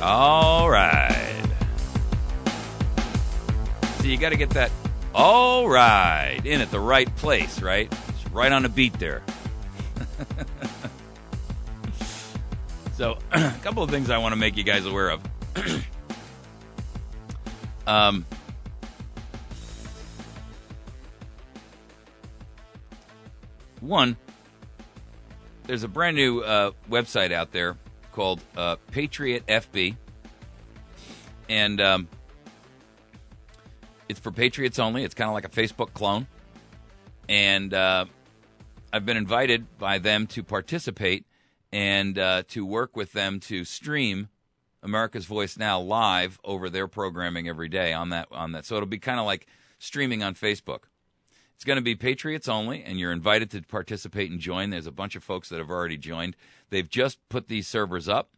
All right. So you got to get that all right in at the right place, right? It's right on the beat there. So a couple of things I want to make you guys aware of. One, there's a brand new website out there called Patriot FB, and it's for Patriots only. It's kind of like a Facebook clone, and I've been invited by them to participate and to work with them to stream America's Voice Now live over their programming every day on that. So it'll be kind of like streaming on Facebook. It's going to be Patriots only, and you're invited to participate and join. There's a bunch of folks that have already joined. They've just put these servers up,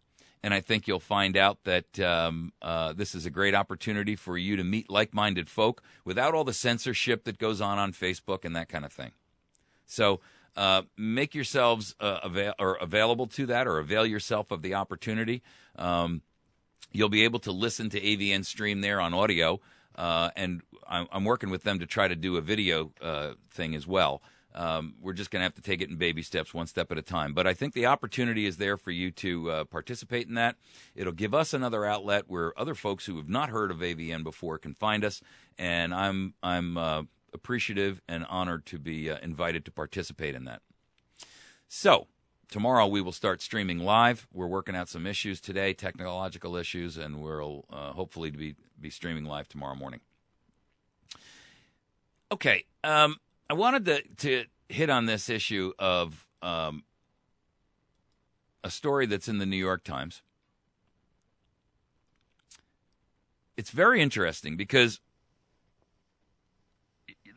and I think you'll find out that this is a great opportunity for you to meet like-minded folk without all the censorship that goes on Facebook and that kind of thing. So make yourselves available to that, or avail yourself of the opportunity. You'll be able to listen to AVN stream there on audio, and I'm working with them to try to do a video thing as well. We're just going to have to take it in baby steps, one step at a time. But I think the opportunity is there for you to participate in that. It'll give us another outlet where other folks who have not heard of AVN before can find us, and I'm appreciative and honored to be invited to participate in that. So tomorrow we will start streaming live. We're working out some issues today, technological issues, and we'll hopefully be streaming live tomorrow morning. Okay, I wanted to hit on this issue of a story that's in the New York Times. It's very interesting because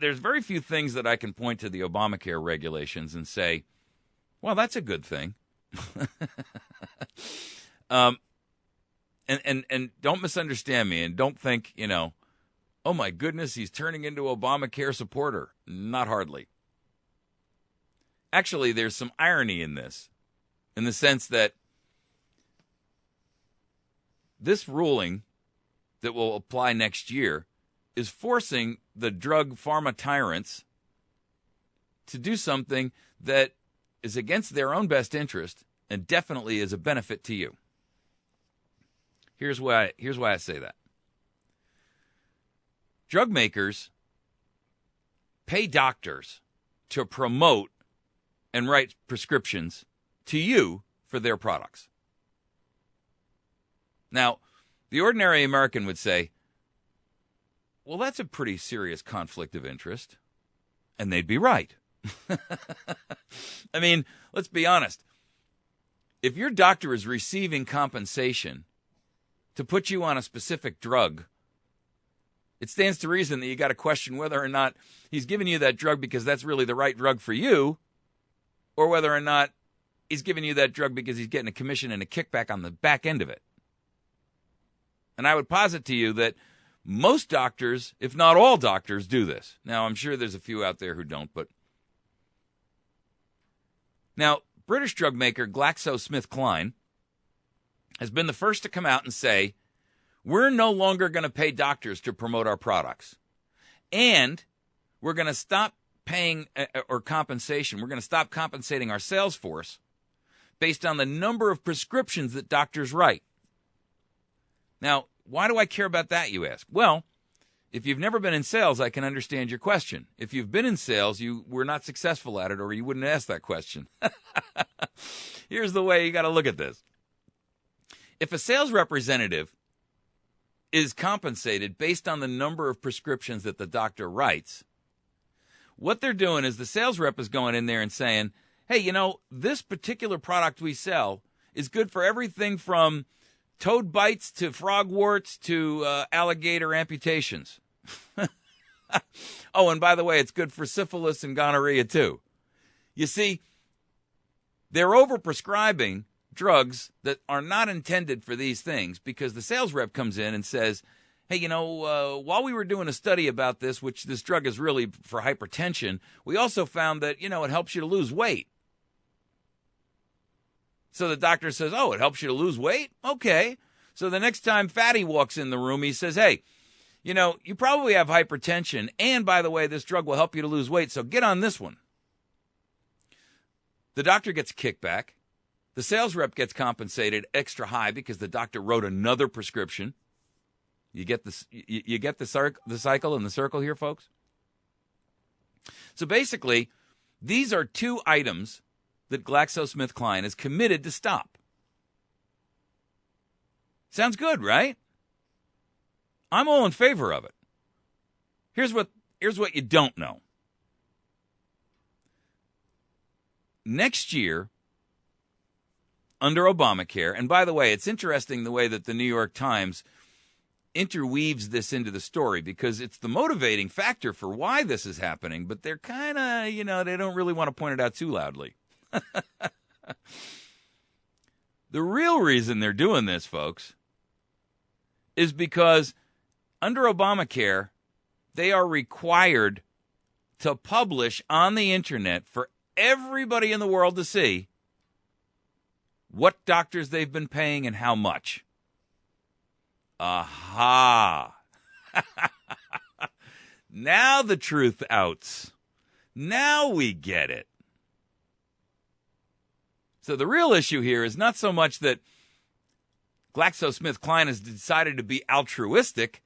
there's very few things that I can point to the Obamacare regulations and say, well, that's a good thing. And don't misunderstand me, and don't think, oh my goodness, he's turning into a Obamacare supporter. Not hardly. Actually, there's some irony in this, in the sense that this ruling that will apply next year is forcing the drug Pharma-Tyrants to do something that is against their own best interest and definitely is a benefit to you. Here's why I say that. Drug makers pay doctors to promote and write prescriptions to you for their products. Now, the ordinary American would say, well, that's a pretty serious conflict of interest. And they'd be right. I mean, let's be honest. If your doctor is receiving compensation to put you on a specific drug, it stands to reason that you got to question whether or not he's giving you that drug because that's really the right drug for you, or whether or not he's giving you that drug because he's getting a commission and a kickback on the back end of it. And I would posit to you that most doctors, if not all doctors, do this. Now, I'm sure there's a few out there who don't, but... Now, British drug maker GlaxoSmithKline has been the first to come out and say, we're no longer going to pay doctors to promote our products. And we're going to stop paying or compensation. We're going to stop compensating our sales force based on the number of prescriptions that doctors write. Now, why do I care about that, you ask? Well, if you've never been in sales, I can understand your question. If you've been in sales, you were not successful at it, or you wouldn't ask that question. Here's the way you got to look at this. If a sales representative is compensated based on the number of prescriptions that the doctor writes, what they're doing is the sales rep is going in there and saying, hey, this particular product we sell is good for everything from toad bites to frog warts to alligator amputations. Oh, and by the way, it's good for syphilis and gonorrhea too. You see, they're overprescribing drugs that are not intended for these things because the sales rep comes in and says, hey, while we were doing a study about this, which this drug is really for hypertension, we also found that, it helps you to lose weight. So the doctor says, oh, it helps you to lose weight? Okay. So the next time Fatty walks in the room, he says, hey, you know, you probably have hypertension, and by the way, this drug will help you to lose weight, so get on this one. The doctor gets a kickback. The sales rep gets compensated extra high because the doctor wrote another prescription. You get this, you get the cycle and the circle here, folks? So basically, these are two items that GlaxoSmithKline is committed to stop. Sounds good, right? I'm all in favor of it. Here's what you don't know. Next year, under Obamacare, and by the way, it's interesting the way that the New York Times interweaves this into the story because it's the motivating factor for why this is happening, but they're kind of, you know, they don't really want to point it out too loudly. The real reason they're doing this, folks, is because under Obamacare, they are required to publish on the internet for everybody in the world to see what doctors they've been paying and how much. Aha. Now the truth outs. Now we get it. So the real issue here is not so much that GlaxoSmithKline has decided to be altruistic.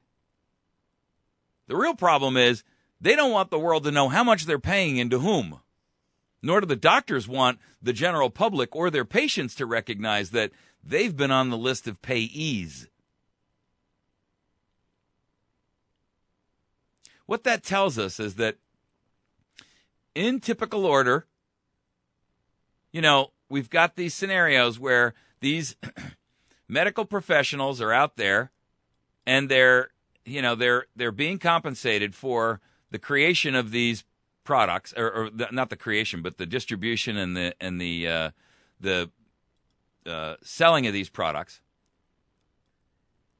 The real problem is they don't want the world to know how much they're paying and to whom. Nor do the doctors want the general public or their patients to recognize that they've been on the list of payees. What that tells us is that in typical order, you know, we've got these scenarios where these medical professionals are out there and they're being compensated for the creation of these products, or not the creation, but the distribution and the selling of these products.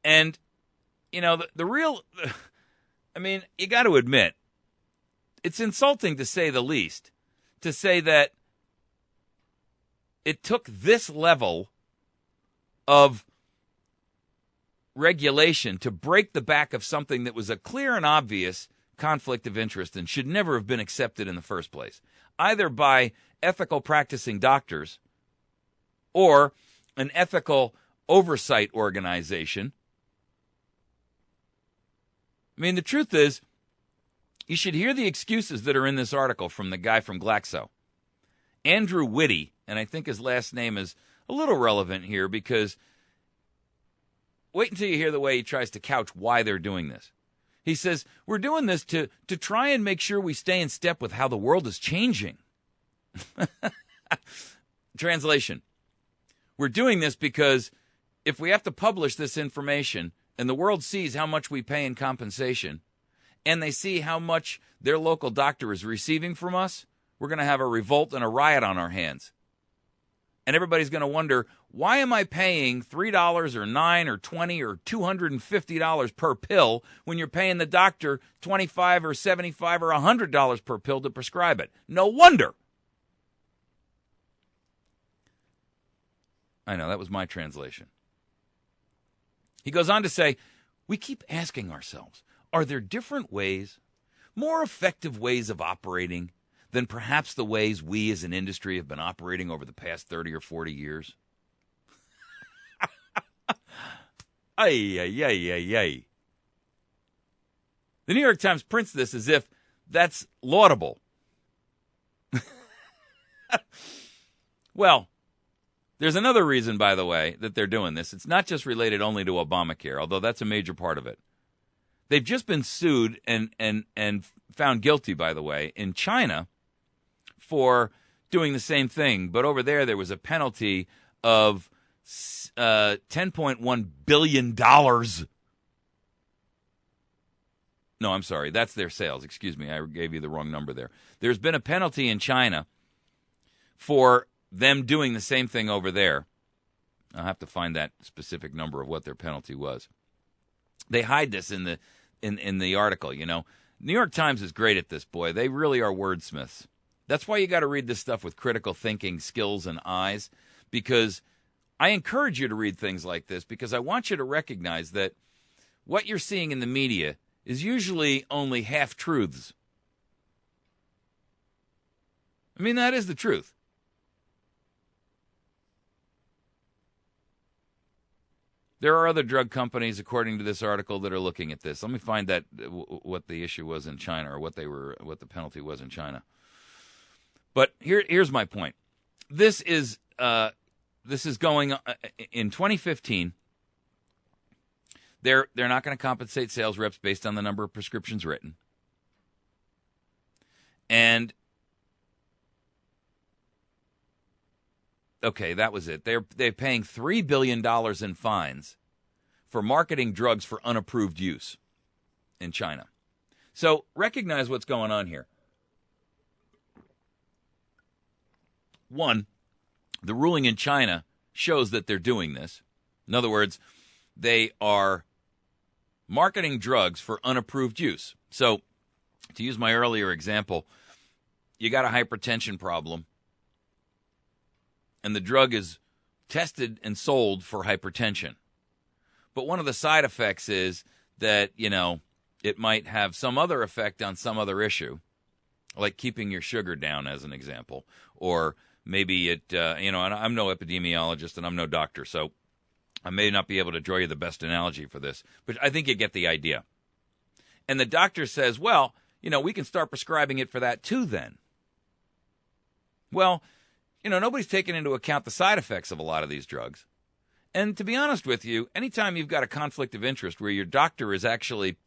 And, you know, the real, I mean, you got to admit, it's insulting to say the least, to say that it took this level of regulation to break the back of something that was a clear and obvious conflict of interest and should never have been accepted in the first place, either by ethical practicing doctors or an ethical oversight organization. I mean, the truth is, you should hear the excuses that are in this article from the guy from Glaxo. Andrew Whitty, and I think his last name is a little relevant here because wait until you hear the way he tries to couch why they're doing this. He says, we're doing this to try and make sure we stay in step with how the world is changing. Translation. We're doing this because if we have to publish this information and the world sees how much we pay in compensation and they see how much their local doctor is receiving from us, we're going to have a revolt and a riot on our hands. And everybody's going to wonder, why am I paying $3 or $9 or $20 or $250 per pill when you're paying the doctor $25 or $75 or $100 per pill to prescribe it? No wonder. I know, that was my translation. He goes on to say, we keep asking ourselves, are there different ways, more effective ways of operating than perhaps the ways we as an industry have been operating over the past 30 or 40 years? Ay, ay, ay, ay, ay. The New York Times prints this as if that's laudable. Well, there's another reason, by the way, that they're doing this. It's not just related only to Obamacare, although that's a major part of it. They've just been sued and found guilty, by the way, in China for doing the same thing. But over there was a penalty of $10.1 billion. No, I'm sorry. That's their sales. Excuse me. I gave you the wrong number there. There's been a penalty in China for them doing the same thing over there. I'll have to find that specific number of what their penalty was. They hide this in the article, you know. New York Times is great at this, boy. They really are wordsmiths. That's why you got to read this stuff with critical thinking skills and eyes, because I encourage you to read things like this because I want you to recognize that what you're seeing in the media is usually only half-truths. I mean, that is the truth. There are other drug companies, according to this article, that are looking at this. Let me find that what the issue was in China, or what the penalty was in China. But here's my point. This is going in 2015. They're not going to compensate sales reps based on the number of prescriptions written, and okay, that was it. They're paying $3 billion in fines for marketing drugs for unapproved use in China. So recognize what's going on here. One, the ruling in China shows that they're doing this. In other words, they are marketing drugs for unapproved use. So to use my earlier example, you got a hypertension problem, and the drug is tested and sold for hypertension. But one of the side effects is that, it might have some other effect on some other issue, like keeping your sugar down, as an example. Or maybe it, and I'm no epidemiologist and I'm no doctor, so I may not be able to draw you the best analogy for this, but I think you get the idea. And the doctor says, well, we can start prescribing it for that too then. Well, nobody's taking into account the side effects of a lot of these drugs. And to be honest with you, anytime you've got a conflict of interest where your doctor is actually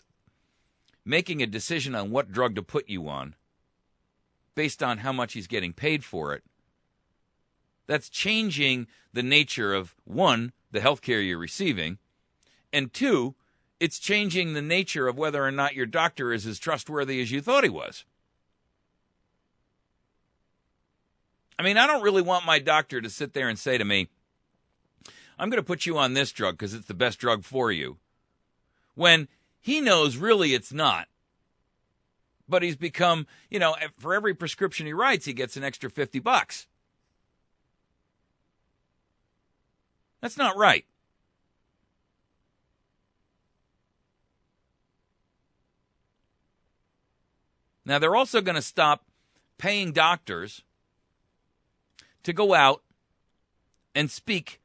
making a decision on what drug to put you on based on how much he's getting paid for it, that's changing the nature of, one, the health care you're receiving, and two, it's changing the nature of whether or not your doctor is as trustworthy as you thought he was. I mean, I don't really want my doctor to sit there and say to me, I'm going to put you on this drug because it's the best drug for you, when he knows really it's not. But he's become, for every prescription he writes, he gets an extra $50. That's not right. Now, they're also going to stop paying doctors to go out and speak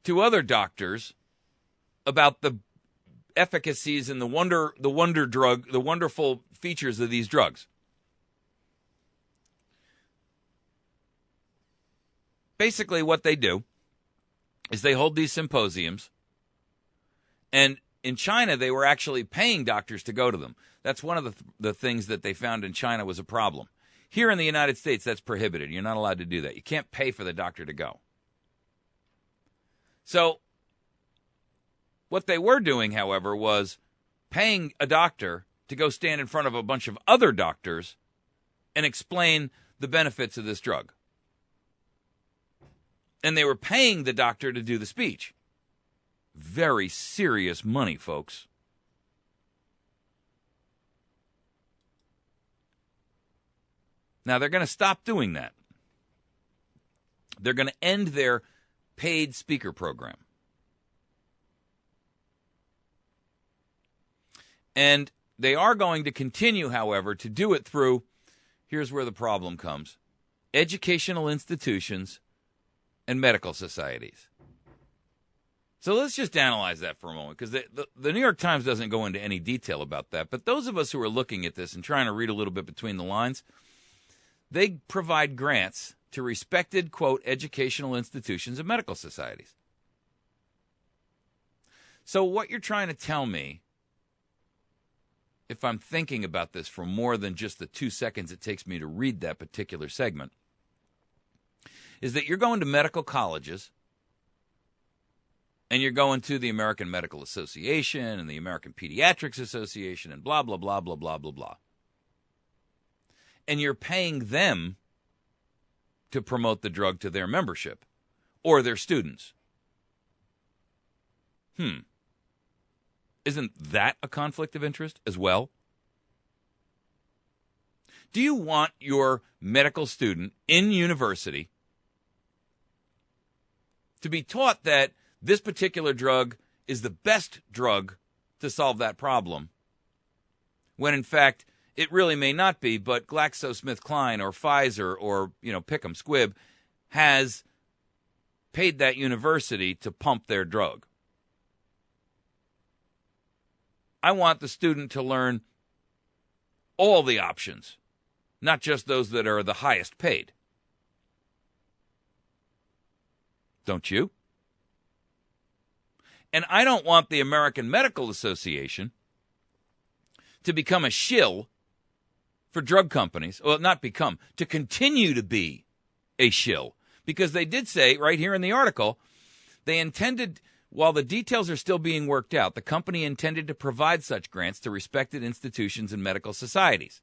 to other doctors about the efficacies and the wonderful features of these drugs. Basically, what they do is they hold these symposiums, and in China, they were actually paying doctors to go to them. That's one of the things that they found in China was a problem. Here in the United States, that's prohibited. You're not allowed to do that. You can't pay for the doctor to go. So what they were doing, however, was paying a doctor to go stand in front of a bunch of other doctors and explain the benefits of this drug. And they were paying the doctor to do the speech. Very serious money, folks. Now, they're going to stop doing that. They're going to end their paid speaker program. And they are going to continue, however, to do it through, here's where the problem comes, educational institutions and medical societies. So let's just analyze that for a moment, because the New York Times doesn't go into any detail about that. But those of us who are looking at this and trying to read a little bit between the lines, they provide grants to respected, quote, educational institutions and medical societies. So what you're trying to tell me, if I'm thinking about this for more than just the 2 seconds it takes me to read that particular segment, is that you're going to medical colleges and you're going to the American Medical Association and the American Pediatrics Association and blah, blah, blah, blah, blah, blah, blah. And you're paying them to promote the drug to their membership or their students. Isn't that a conflict of interest as well? Do you want your medical student in university to be taught that this particular drug is the best drug to solve that problem, when in fact it really may not be, but GlaxoSmithKline or Pfizer or, pick 'em, Squibb, has paid that university to pump their drug. I want the student to learn all the options, not just those that are the highest paid. Don't you? And I don't want the American Medical Association to become a shill for drug companies. Well, not become, to continue to be a shill. Because they did say, right here in the article, they intended, while the details are still being worked out, the company intended to provide such grants to respected institutions and medical societies.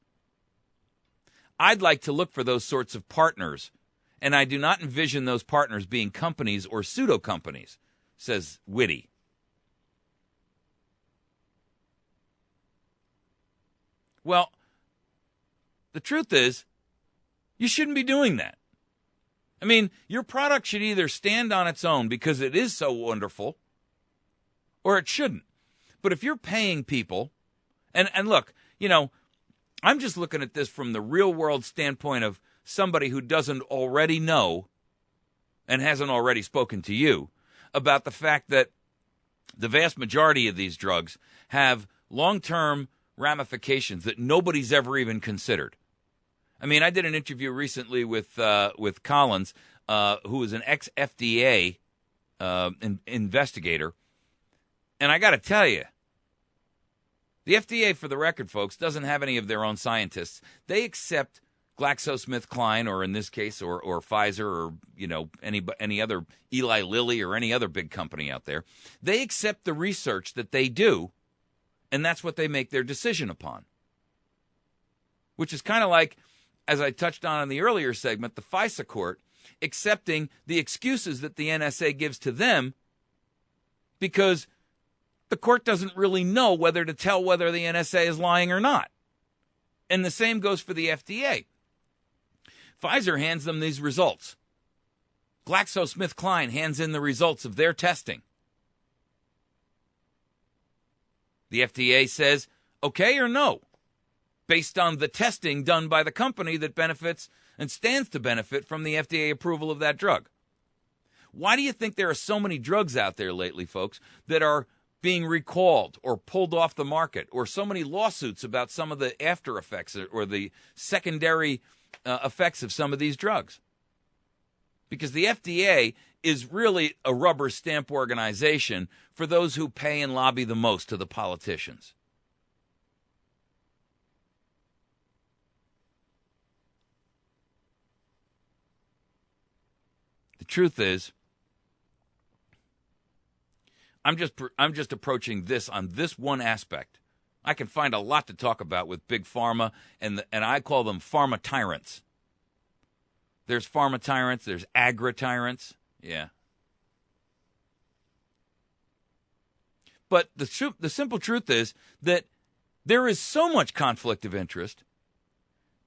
I'd like to look for those sorts of partners, and I do not envision those partners being companies or pseudo-companies, says Whitty. Well, the truth is, you shouldn't be doing that. I mean, your product should either stand on its own because it is so wonderful, or it shouldn't. But if you're paying people, and look, I'm just looking at this from the real world standpoint of somebody who doesn't already know and hasn't already spoken to you about the fact that the vast majority of these drugs have long-term ramifications that nobody's ever even considered. I mean, I did an interview recently with Collins, who is an ex-FDA investigator, and I got to tell you, the FDA, for the record, folks, doesn't have any of their own scientists. They accept GlaxoSmithKline, or in this case, or Pfizer, or any other Eli Lilly, or any other big company out there. They accept the research that they do, and that's what they make their decision upon. Which is kind of like, as I touched on in the earlier segment, the FISA court accepting the excuses that the NSA gives to them because the court doesn't really know whether to tell whether the NSA is lying or not. And the same goes for the FDA. Pfizer hands them these results. GlaxoSmithKline hands in the results of their testing. The FDA says, okay or no, based on the testing done by the company that benefits and stands to benefit from the FDA approval of that drug. Why do you think there are so many drugs out there lately, folks, that are being recalled or pulled off the market, or so many lawsuits about some of the after effects or the secondary effects of some of these drugs? Because the FDA is really a rubber stamp organization for those who pay and lobby the most to the politicians. The truth is, I'm just approaching this on this one aspect. I can find a lot to talk about with Big Pharma, and I call them Pharma-Tyrants. There's Pharma-Tyrants, there's Agri-Tyrants. Yeah. But the simple truth is that there is so much conflict of interest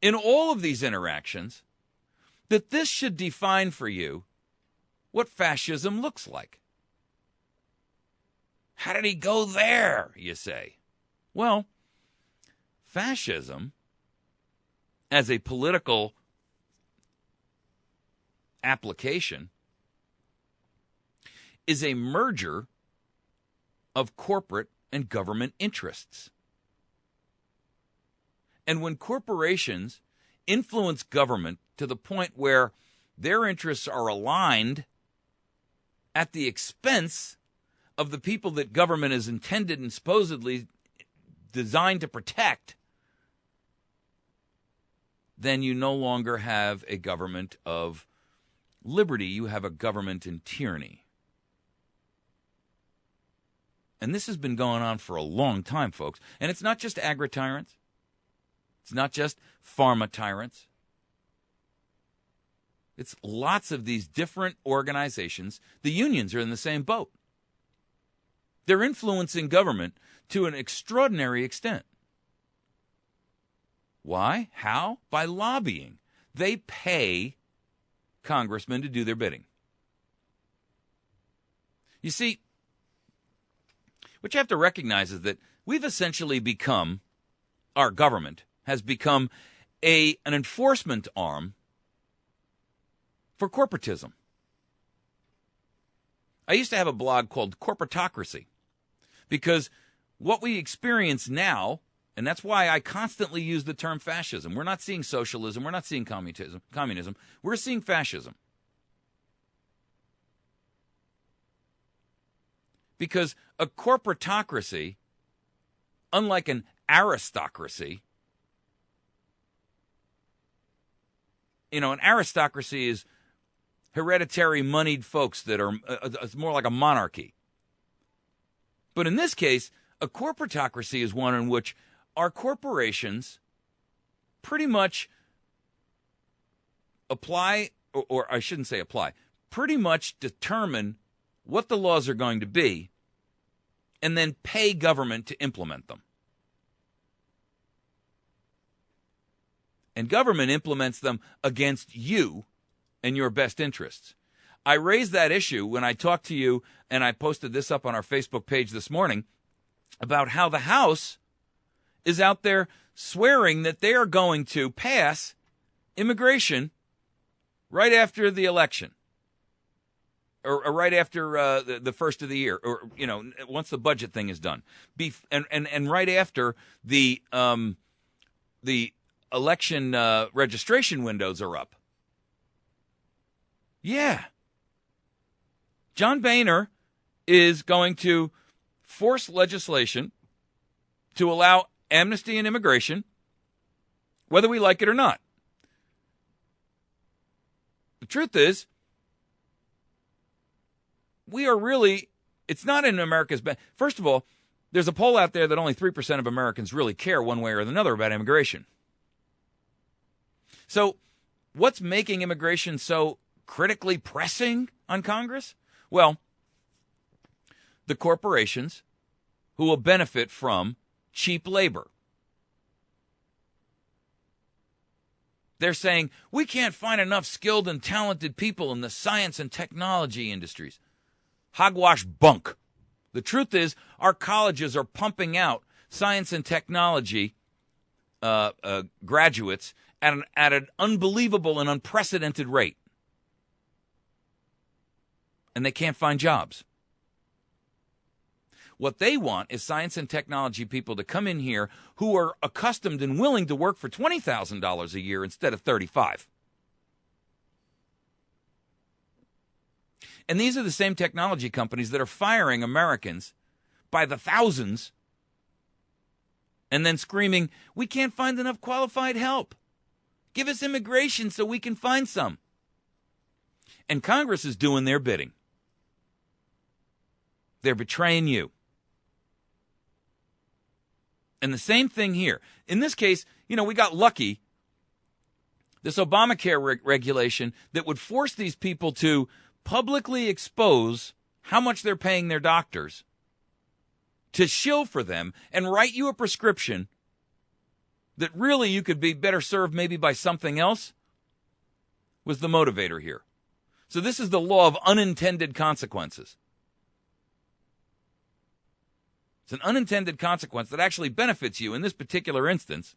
in all of these interactions that this should define for you what fascism looks like. How did he go there, you say? Well, fascism, as a political application, is a merger of corporate and government interests. And when corporations influence government to the point where their interests are aligned at the expense of the people that government is intended and supposedly designed to protect, then you no longer have a government of liberty. You have a government in tyranny. And this has been going on for a long time, folks. And it's not just agri-tyrants. It's not just pharma-tyrants. It's lots of these different organizations. The unions are in the same boat. They're influencing government to an extraordinary extent. Why? How? By lobbying. They pay congressmen to do their bidding. You see, what you have to recognize is that we've essentially become, our government has become an enforcement arm for corporatism. I used to have a blog called Corporatocracy because what we experience now, and that's why I constantly use the term fascism. We're not seeing socialism. We're not seeing communism. We're seeing fascism. Because a corporatocracy, unlike an aristocracy, an aristocracy is hereditary moneyed folks that are it's more like a monarchy. But in this case, a corporatocracy is one in which our corporations pretty much apply, or I shouldn't say apply, pretty much determine what the laws are going to be and then pay government to implement them. And government implements them against you and your best interests. I raised that issue when I talked to you, and I posted this up on our Facebook page this morning, about how the House is out there swearing that they are going to pass immigration right after the election, or right after the first of the year, or once the budget thing is done, and right after the election registration windows are up. Yeah. John Boehner is going to force legislation to allow amnesty and immigration, whether we like it or not. The truth is, it's not in America's best. First of all, there's a poll out there that only 3% of Americans really care one way or another about immigration. So what's making immigration so critically pressing on Congress? Well, the corporations who will benefit from cheap labor. They're saying, we can't find enough skilled and talented people in the science and technology industries. Hogwash bunk. The truth is, our colleges are pumping out science and technology graduates at an unbelievable and unprecedented rate. And they can't find jobs. What they want is science and technology people to come in here who are accustomed and willing to work for $20,000 a year instead of $35,000. And these are the same technology companies that are firing Americans by the thousands and then screaming, we can't find enough qualified help. Give us immigration so we can find some. And Congress is doing their bidding. They're betraying you. And the same thing here. In this case, we got lucky. This Obamacare regulation that would force these people to publicly expose how much they're paying their doctors, to shill for them and write you a prescription that really you could be better served maybe by something else, was the motivator here. So this is the law of unintended consequences. It's an unintended consequence that actually benefits you in this particular instance.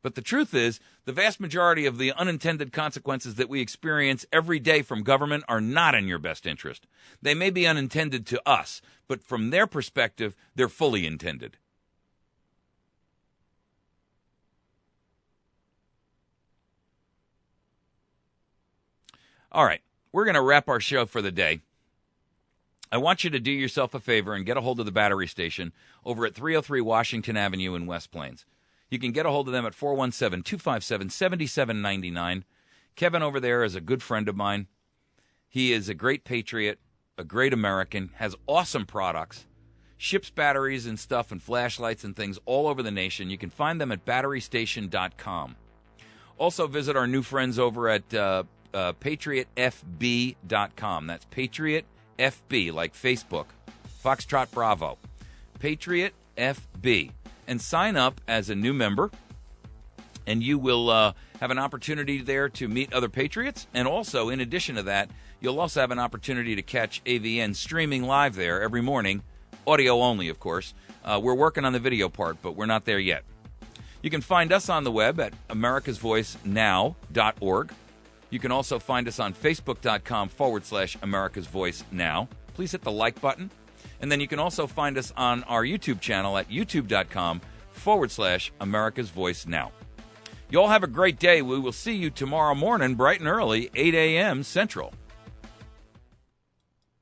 But the truth is, the vast majority of the unintended consequences that we experience every day from government are not in your best interest. They may be unintended to us, but from their perspective, they're fully intended. All right, we're going to wrap our show for the day. I want you to do yourself a favor and get a hold of the battery station over at 303 Washington Avenue in West Plains. You can get a hold of them at 417-257-7799. Kevin over there is a good friend of mine. He is a great patriot, a great American, has awesome products, ships batteries and stuff and flashlights and things all over the nation. You can find them at batterystation.com. Also visit our new friends over at Patriot FB.com. That's Patriot FB, like Facebook, Foxtrot Bravo, Patriot FB, and sign up as a new member. And you will have an opportunity there to meet other patriots. And also, in addition to that, you'll also have an opportunity to catch AVN streaming live there every morning, audio only, of course. We're working on the video part, but we're not there yet. You can find us on the web at americasvoicenow.org. You can also find us on facebook.com/americasvoicenow. Please hit the like button. And then you can also find us on our YouTube channel at youtube.com/americasvoicenow. You all have a great day. We will see you tomorrow morning, bright and early, 8 a.m. Central.